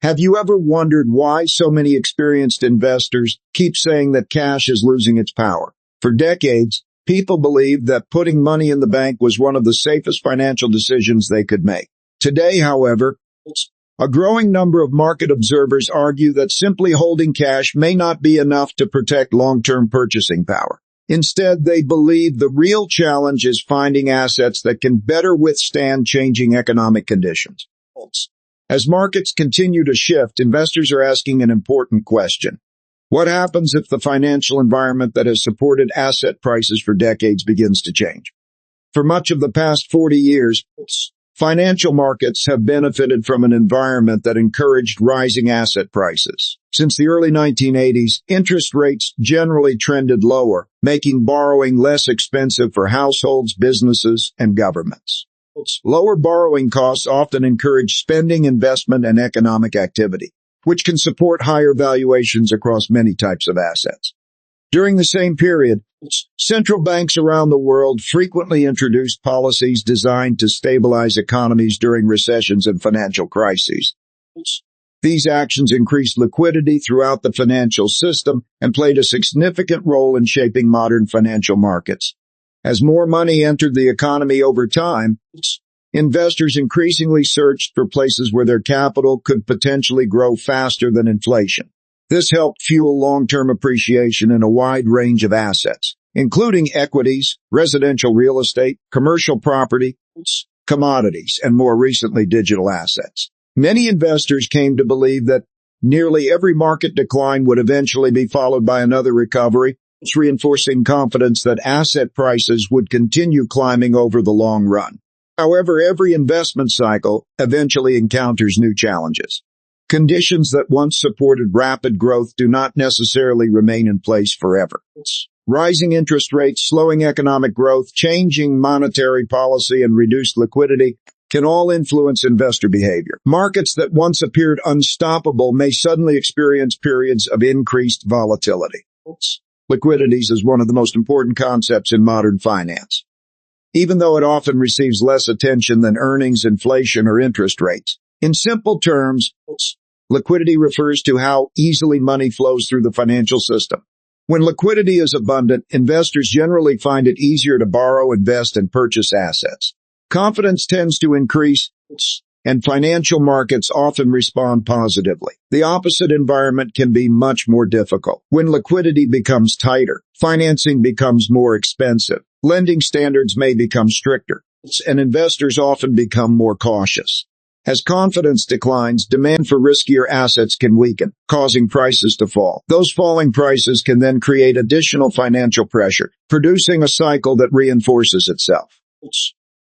Have you ever wondered why so many experienced investors keep saying that cash is losing its power? For decades, people believed that putting money in the bank was one of the safest financial decisions they could make. Today, however, a growing number of market observers argue that simply holding cash may not be enough to protect long-term purchasing power. Instead, they believe the real challenge is finding assets that can better withstand changing economic conditions. As markets continue to shift, investors are asking an important question. What happens if the financial environment that has supported asset prices for decades begins to change? For much of the past 40 years, financial markets have benefited from an environment that encouraged rising asset prices. Since the early 1980s, interest rates generally trended lower, making borrowing less expensive for households, businesses, and governments. Lower borrowing costs often encourage spending, investment, and economic activity, which can support higher valuations across many types of assets. During the same period, central banks around the world frequently introduced policies designed to stabilize economies during recessions and financial crises. These actions increased liquidity throughout the financial system and played a significant role in shaping modern financial markets. As more money entered the economy over time, investors increasingly searched for places where their capital could potentially grow faster than inflation. This helped fuel long-term appreciation in a wide range of assets, including equities, residential real estate, commercial property, commodities, and more recently, digital assets. Many investors came to believe that nearly every market decline would eventually be followed by another recovery, reinforcing confidence that asset prices would continue climbing over the long run. However, every investment cycle eventually encounters new challenges. Conditions that once supported rapid growth do not necessarily remain in place forever. Rising interest rates, slowing economic growth, changing monetary policy, and reduced liquidity can all influence investor behavior. Markets that once appeared unstoppable may suddenly experience periods of increased volatility. Liquidities is one of the most important concepts in modern finance. Even though it often receives less attention than earnings, inflation, or interest rates. In simple terms, liquidity refers to how easily money flows through the financial system. When liquidity is abundant, investors generally find it easier to borrow, invest, and purchase assets. Confidence tends to increase, and financial markets often respond positively. The opposite environment can be much more difficult. When liquidity becomes tighter, financing becomes more expensive, lending standards may become stricter, and investors often become more cautious. As confidence declines, demand for riskier assets can weaken, causing prices to fall. Those falling prices can then create additional financial pressure, producing a cycle that reinforces itself.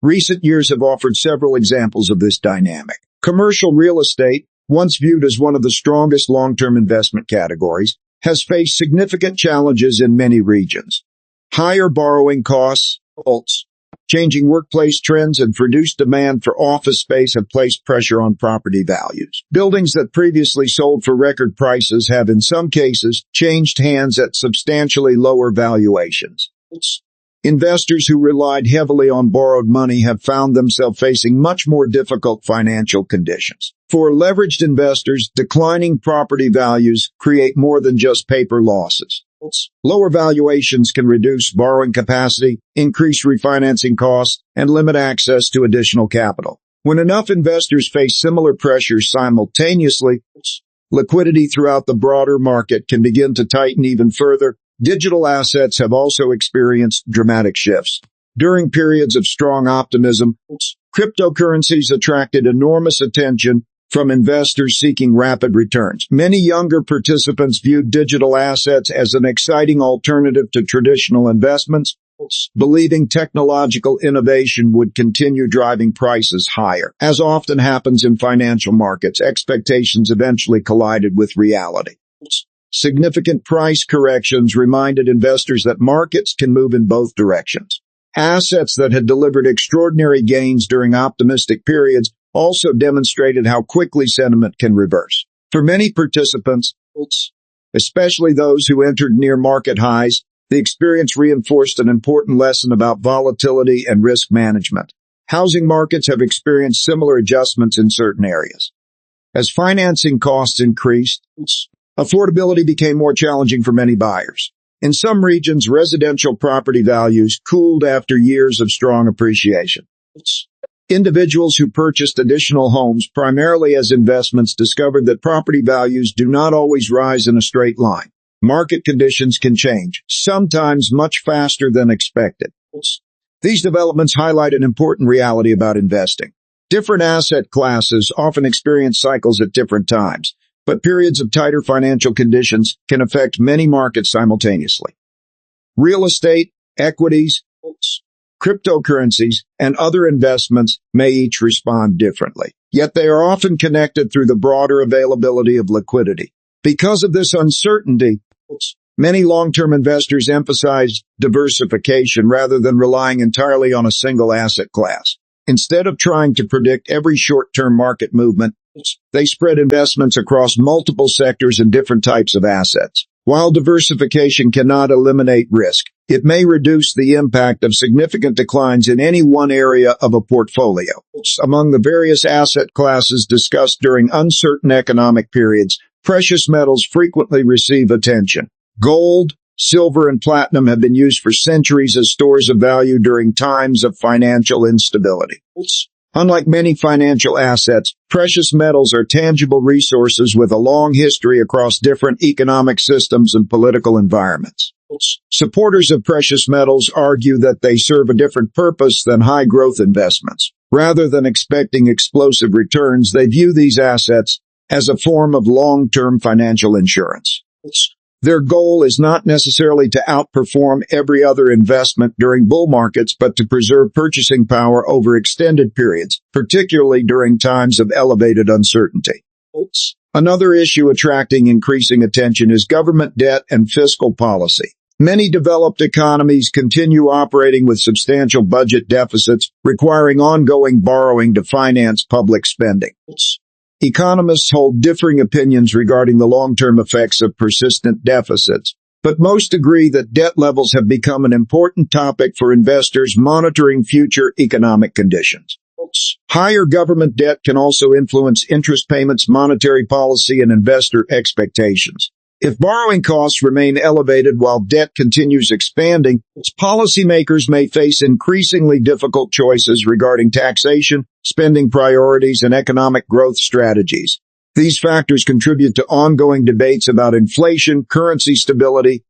Recent years have offered several examples of this dynamic. Commercial real estate, once viewed as one of the strongest long-term investment categories, has faced significant challenges in many regions. Higher borrowing costs, changing workplace trends, and reduced demand for office space have placed pressure on property values. Buildings that previously sold for record prices have in some cases changed hands at substantially lower valuations. Investors who relied heavily on borrowed money have found themselves facing much more difficult financial conditions. For leveraged investors, declining property values create more than just paper losses. Lower valuations can reduce borrowing capacity, increase refinancing costs, and limit access to additional capital. When enough investors face similar pressures simultaneously, liquidity throughout the broader market can begin to tighten even further. Digital assets have also experienced dramatic shifts. During periods of strong optimism, cryptocurrencies attracted enormous attention from investors seeking rapid returns. Many younger participants viewed digital assets as an exciting alternative to traditional investments, believing technological innovation would continue driving prices higher. As often happens in financial markets, expectations eventually collided with reality. Significant price corrections reminded investors that markets can move in both directions. Assets that had delivered extraordinary gains during optimistic periods also demonstrated how quickly sentiment can reverse. For many participants, especially those who entered near market highs, the experience reinforced an important lesson about volatility and risk management. Housing markets have experienced similar adjustments in certain areas. As financing costs increased, affordability became more challenging for many buyers. In some regions, residential property values cooled after years of strong appreciation. Individuals who purchased additional homes primarily as investments discovered that property values do not always rise in a straight line. Market conditions can change, sometimes much faster than expected. These developments highlight an important reality about investing. Different asset classes often experience cycles at different times, but periods of tighter financial conditions can affect many markets simultaneously. Real estate, equities, cryptocurrencies, and other investments may each respond differently, yet they are often connected through the broader availability of liquidity. Because of this uncertainty, many long-term investors emphasize diversification rather than relying entirely on a single asset class. Instead of trying to predict every short-term market movement, they spread investments across multiple sectors and different types of assets. While diversification cannot eliminate risk, it may reduce the impact of significant declines in any one area of a portfolio. Among the various asset classes discussed during uncertain economic periods, precious metals frequently receive attention. Gold, silver, and platinum have been used for centuries as stores of value during times of financial instability. Unlike many financial assets, precious metals are tangible resources with a long history across different economic systems and political environments. Supporters of precious metals argue that they serve a different purpose than high-growth investments. Rather than expecting explosive returns, they view these assets as a form of long-term financial insurance. Their goal is not necessarily to outperform every other investment during bull markets, but to preserve purchasing power over extended periods, particularly during times of elevated uncertainty. Another issue attracting increasing attention is government debt and fiscal policy. Many developed economies continue operating with substantial budget deficits, requiring ongoing borrowing to finance public spending. Economists hold differing opinions regarding the long-term effects of persistent deficits, but most agree that debt levels have become an important topic for investors monitoring future economic conditions. Higher government debt can also influence interest payments, monetary policy, and investor expectations. If borrowing costs remain elevated while debt continues expanding, policymakers may face increasingly difficult choices regarding taxation, spending priorities, and economic growth strategies. These factors contribute to ongoing debates about inflation, currency stability,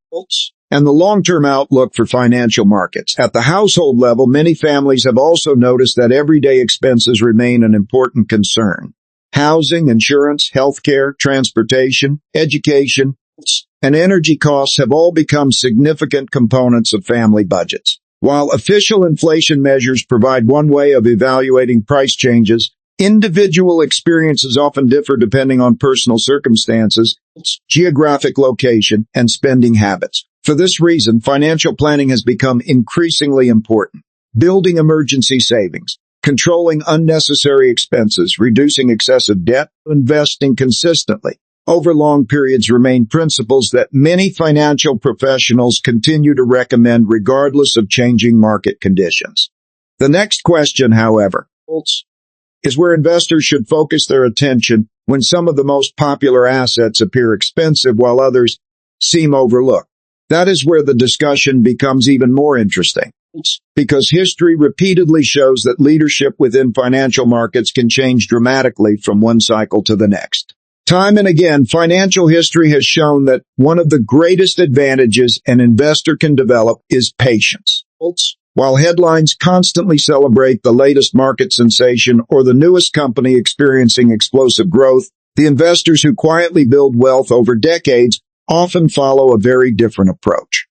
and the long-term outlook for financial markets. At the household level, many families have also noticed that everyday expenses remain an important concern. Housing, insurance, healthcare, transportation, education, and energy costs have all become significant components of family budgets. While official inflation measures provide one way of evaluating price changes, individual experiences often differ depending on personal circumstances, geographic location, and spending habits. For this reason, financial planning has become increasingly important. Building emergency savings, controlling unnecessary expenses, reducing excessive debt, investing consistently over long periods remain principles that many financial professionals continue to recommend regardless of changing market conditions. The next question, however, is where investors should focus their attention when some of the most popular assets appear expensive while others seem overlooked. That is where the discussion becomes even more interesting, because history repeatedly shows that leadership within financial markets can change dramatically from one cycle to the next. Time and again, financial history has shown that one of the greatest advantages an investor can develop is patience. While headlines constantly celebrate the latest market sensation or the newest company experiencing explosive growth, the investors who quietly build wealth over decades often follow a very different approach.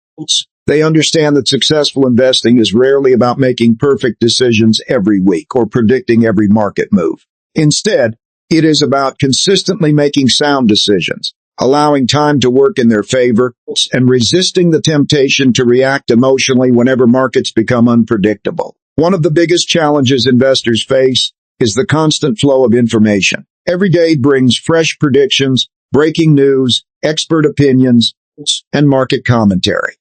They understand that successful investing is rarely about making perfect decisions every week or predicting every market move. Instead, it is about consistently making sound decisions, allowing time to work in their favor, and resisting the temptation to react emotionally whenever markets become unpredictable. One of the biggest challenges investors face is the constant flow of information. Every day brings fresh predictions, breaking news, expert opinions, and market commentary.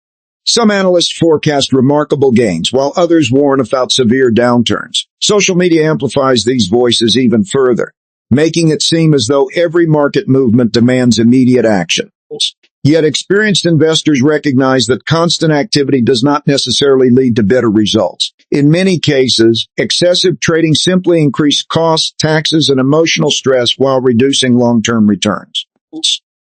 Some analysts forecast remarkable gains, while others warn about severe downturns. Social media amplifies these voices even further. making it seem as though every market movement demands immediate action. Yet experienced investors recognize that constant activity does not necessarily lead to better results. In many cases, excessive trading simply increases costs, taxes, and emotional stress while reducing long-term returns.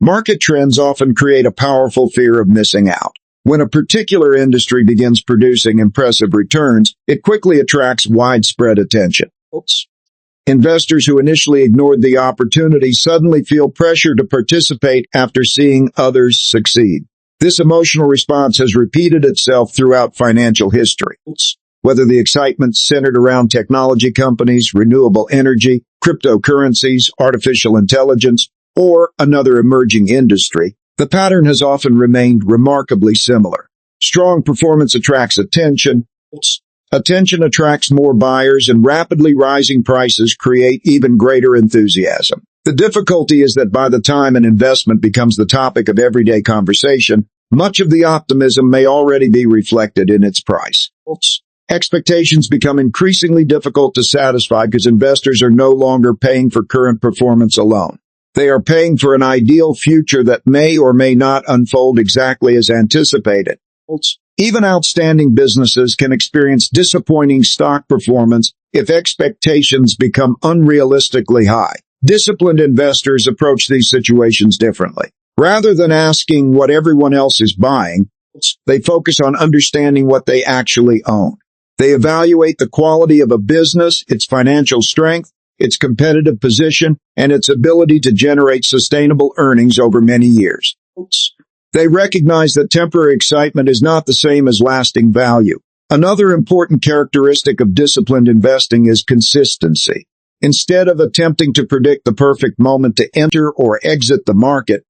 Market trends often create a powerful fear of missing out. When a particular industry begins producing impressive returns, it quickly attracts widespread attention. Investors who initially ignored the opportunity suddenly feel pressure to participate after seeing others succeed. This emotional response has repeated itself throughout financial history. Whether the excitement centered around technology companies, renewable energy, cryptocurrencies, artificial intelligence, or another emerging industry, the pattern has often remained remarkably similar. Strong performance attracts attention. Attention attracts more buyers, and rapidly rising prices create even greater enthusiasm. The difficulty is that by the time an investment becomes the topic of everyday conversation, much of the optimism may already be reflected in its price. Expectations become increasingly difficult to satisfy because investors are no longer paying for current performance alone. They are paying for an ideal future that may or may not unfold exactly as anticipated. Even outstanding businesses can experience disappointing stock performance if expectations become unrealistically high. Disciplined investors approach these situations differently. Rather than asking what everyone else is buying, they focus on understanding what they actually own. They evaluate the quality of a business, its financial strength, its competitive position, and its ability to generate sustainable earnings over many years. They recognize that temporary excitement is not the same as lasting value. Another important characteristic of disciplined investing is consistency. Instead of attempting to predict the perfect moment to enter or exit the market,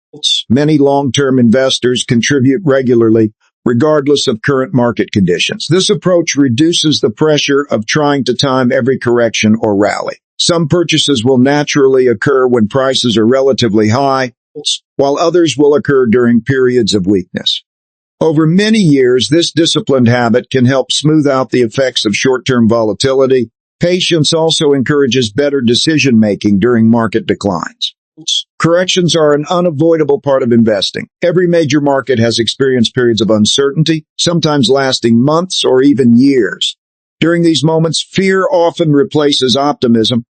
many long-term investors contribute regularly, regardless of current market conditions. This approach reduces the pressure of trying to time every correction or rally. Some purchases will naturally occur when prices are relatively high, while others will occur during periods of weakness. Over many years, this disciplined habit can help smooth out the effects of short-term volatility. Patience also encourages better decision-making during market declines. Corrections are an unavoidable part of investing. Every major market has experienced periods of uncertainty, sometimes lasting months or even years. During these moments, fear often replaces optimism,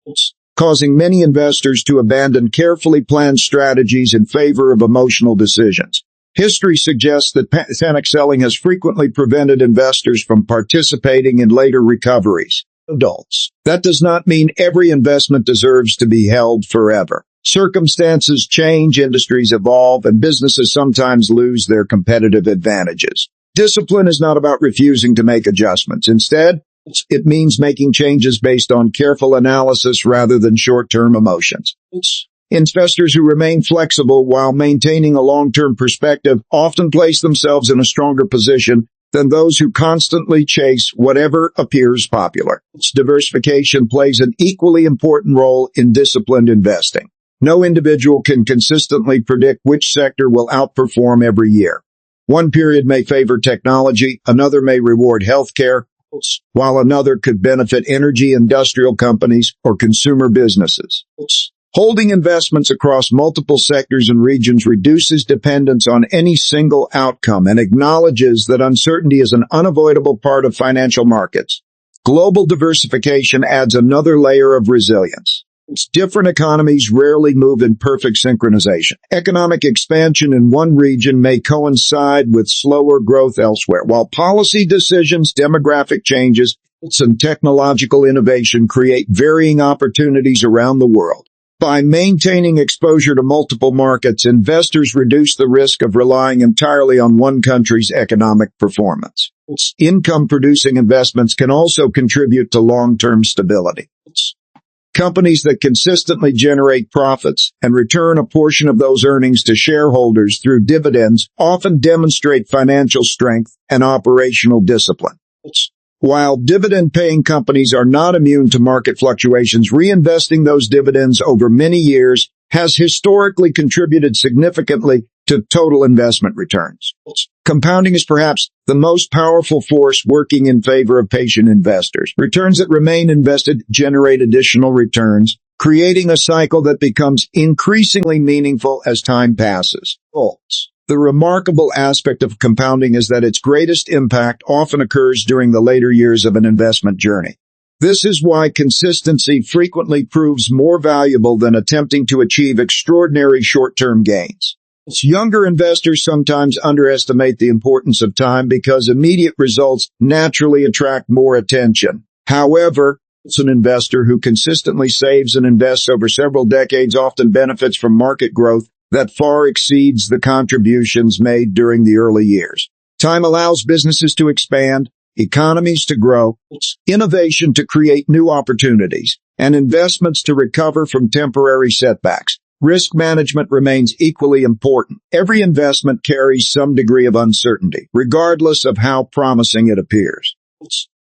causing many investors to abandon carefully planned strategies in favor of emotional decisions. History suggests that panic selling has frequently prevented investors from participating in later recoveries. Adults. That does not mean every investment deserves to be held forever. Circumstances change, industries evolve, and businesses sometimes lose their competitive advantages. Discipline is not about refusing to make adjustments. Instead, it means making changes based on careful analysis rather than short-term emotions. Investors who remain flexible while maintaining a long-term perspective often place themselves in a stronger position than those who constantly chase whatever appears popular. Diversification plays an equally important role in disciplined investing. No individual can consistently predict which sector will outperform every year. One period may favor technology, another may reward healthcare, while another could benefit energy, industrial companies, or consumer businesses. Holding investments across multiple sectors and regions reduces dependence on any single outcome and acknowledges that uncertainty is an unavoidable part of financial markets. Global diversification adds another layer of resilience. Different economies rarely move in perfect synchronization. Economic expansion in one region may coincide with slower growth elsewhere, while policy decisions, demographic changes, and technological innovation create varying opportunities around the world. By maintaining exposure to multiple markets, investors reduce the risk of relying entirely on one country's economic performance. Income-producing investments can also contribute to long-term stability. Companies that consistently generate profits and return a portion of those earnings to shareholders through dividends often demonstrate financial strength and operational discipline. While dividend-paying companies are not immune to market fluctuations, reinvesting those dividends over many years has historically contributed significantly to total investment returns. Compounding is perhaps the most powerful force working in favor of patient investors. Returns that remain invested generate additional returns, creating a cycle that becomes increasingly meaningful as time passes. The remarkable aspect of compounding is that its greatest impact often occurs during the later years of an investment journey. This is why consistency frequently proves more valuable than attempting to achieve extraordinary short-term gains. Younger investors sometimes underestimate the importance of time because immediate results naturally attract more attention. However, an investor who consistently saves and invests over several decades often benefits from market growth that far exceeds the contributions made during the early years. Time allows businesses to expand, economies to grow, innovation to create new opportunities, and investments to recover from temporary setbacks. Risk management remains equally important. Every investment carries some degree of uncertainty, regardless of how promising it appears.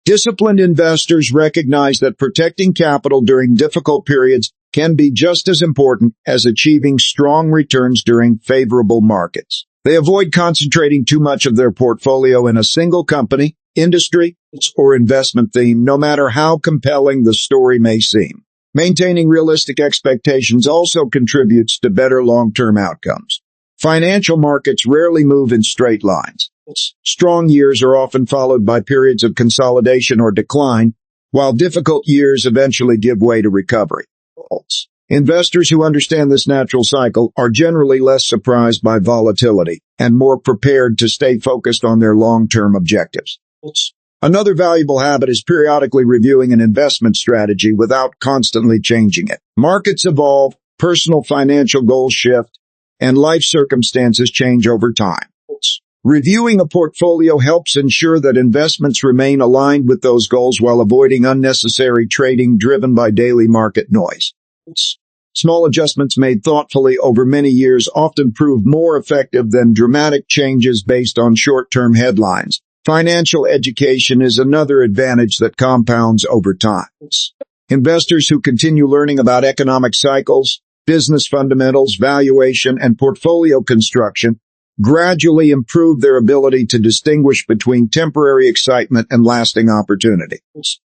Disciplined investors recognize that protecting capital during difficult periods can be just as important as achieving strong returns during favorable markets. They avoid concentrating too much of their portfolio in a single company, industry, or investment theme, no matter how compelling the story may seem. Maintaining realistic expectations also contributes to better long-term outcomes. Financial markets rarely move in straight lines. Strong years are often followed by periods of consolidation or decline, while difficult years eventually give way to recovery. Investors who understand this natural cycle are generally less surprised by volatility and more prepared to stay focused on their long-term objectives. Another valuable habit is periodically reviewing an investment strategy without constantly changing it. Markets evolve, personal financial goals shift, and life circumstances change over time. Reviewing a portfolio helps ensure that investments remain aligned with those goals while avoiding unnecessary trading driven by daily market noise. Small adjustments made thoughtfully over many years often prove more effective than dramatic changes based on short-term headlines. Financial education is another advantage that compounds over time. Investors who continue learning about economic cycles, business fundamentals, valuation, and portfolio construction gradually improve their ability to distinguish between temporary excitement and lasting opportunity.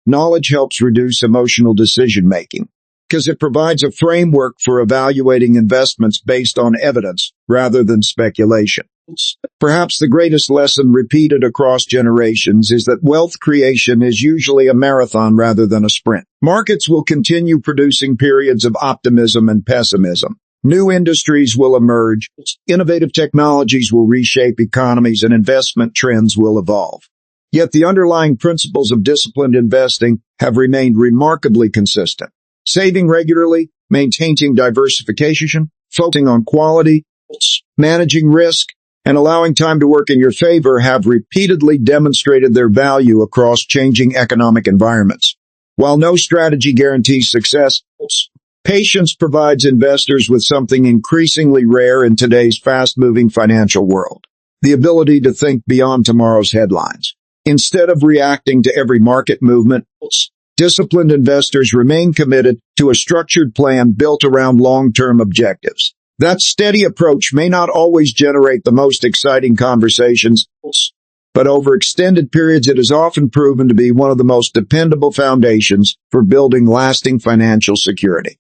Knowledge helps reduce emotional decision-making because it provides a framework for evaluating investments based on evidence rather than speculation. Perhaps the greatest lesson repeated across generations is that wealth creation is usually a marathon rather than a sprint. Markets will continue producing periods of optimism and pessimism. New industries will emerge, innovative technologies will reshape economies, and investment trends will evolve. Yet the underlying principles of disciplined investing have remained remarkably consistent. Saving regularly, maintaining diversification, focusing on quality, managing risk, and allowing time to work in your favor have repeatedly demonstrated their value across changing economic environments. While no strategy guarantees success, patience provides investors with something increasingly rare in today's fast-moving financial world: the ability to think beyond tomorrow's headlines. Instead of reacting to every market movement, disciplined investors remain committed to a structured plan built around long-term objectives. That steady approach may not always generate the most exciting conversations, but over extended periods it has often proven to be one of the most dependable foundations for building lasting financial security.